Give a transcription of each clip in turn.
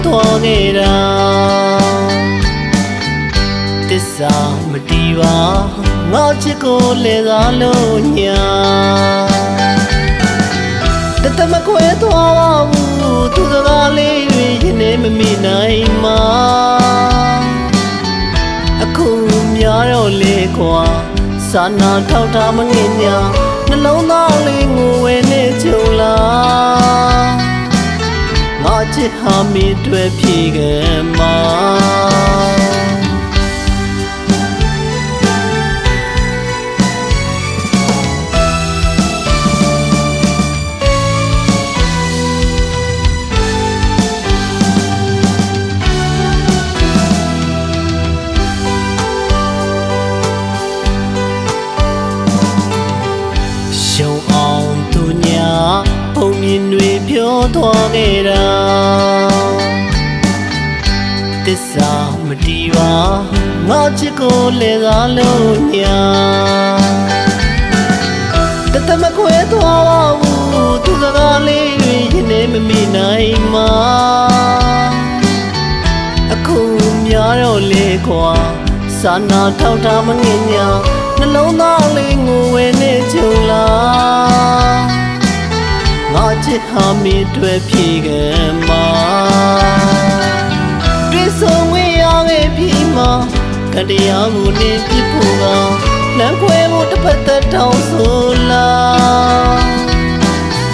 သွားခဲ့တာသစ္စာမတီးပါငါချစ်ကိုလဲစားလို့ညာတသမခွဲသွားပါဘူးသူစကားလေးတွေရင်ထဲမမိနိုင်မှာအခုများတော့လေကွာစာနာထောက်ထားမငင်ညာနှလုံးသားလေးငိုဝဲနေကြုံလားငါချစ်ဟာမီတွေ့ဖြေခဲ့မှာရှုံအောင်သူညာပုံမြင်တွေပြောသွားခဲ့တာသစ္စာမတီးပါငါချစ်ကိုလဲစားလို့ညာတသမခွဲသွားပါဘူးသူစကားလေးတွေရင်ထဲမမိနိုင်မှာအခုများတော့လေကွာစာနာထောက်ထားမငင်ညာနှလုံးသားလေးငိုဝဲနေကြုံလားငါချစ်ဟာမီတွေ့ဖြေခဲ့မှာတွေ့ဆုံဝေးရခဲ့ပြီးမှကတရားကိုနေပြဖို့ကလမ်းခွဲဖို့တစ်ဖက်သက်တောင်းဆိုလား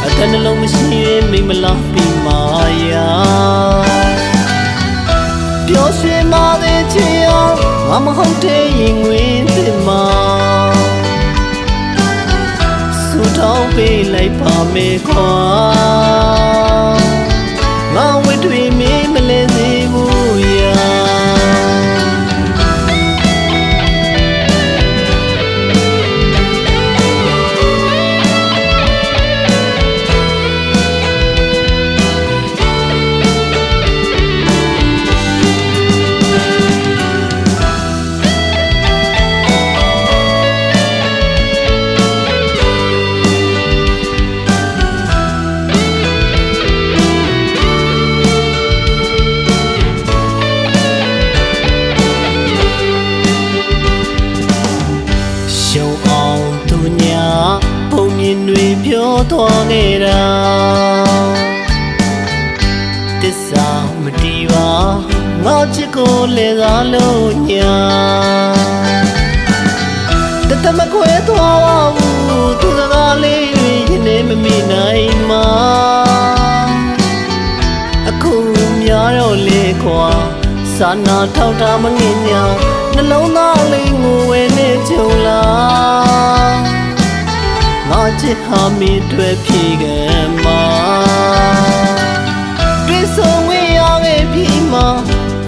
အသက်နှလုံးမရှိရင်မိမလားပြီးမှရာပျော်ရွှင်မှတဲ့ချင်အောင်ငါမဟုတ်တဲ့ရင်ငွေတင်မှာဆူတောင်းပေးလိုက်ပါမယ်ခွာငါဝတ်တွေမေးမလဲစေဘူးရာရှုံအောင်သူညာပုံမြင်တွေပြောသွားခဲ့တာသစ္စာမတီးပါငါချစ်ကိုလဲစားလို့ညာတသမခွဲသွားပါဘူးသူစကားလေးတွေရင်ထဲမမိနိုင်မှာအခုများတော့လေကွာစာနာထောက်ထားမငင်ညာနှလုံးသားလေးငိုဝဲနေကြုံလားငါချစ်ဟာမီတွေ့ဖြေခဲ့မှာတွေ့ဆုံဝေးရခဲ့ပြီးမှ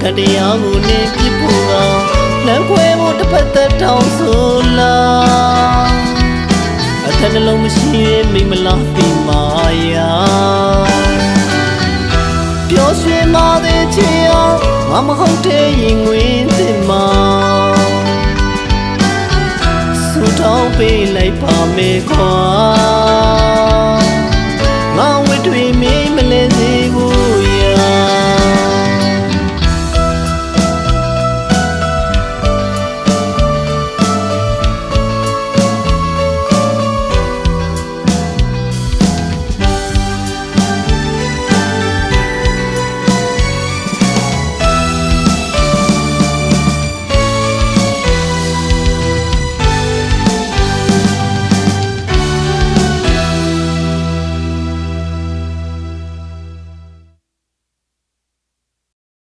ကတရားကိုနေပြဖို့ကလမ်းခွဲဖို့တစ်ဖက်သက်တောင်းဆိုလားအသက်နှလုံးမရှိရင်မိမလားပြီးမှရာပျော်ရွှင်မှတဲ့ချင်အောင်ငါမဟုတ်တဲ့ရင်ငွေတင်မှာဆူတောင်းပေးလိုက်ပါမယ်ခွာ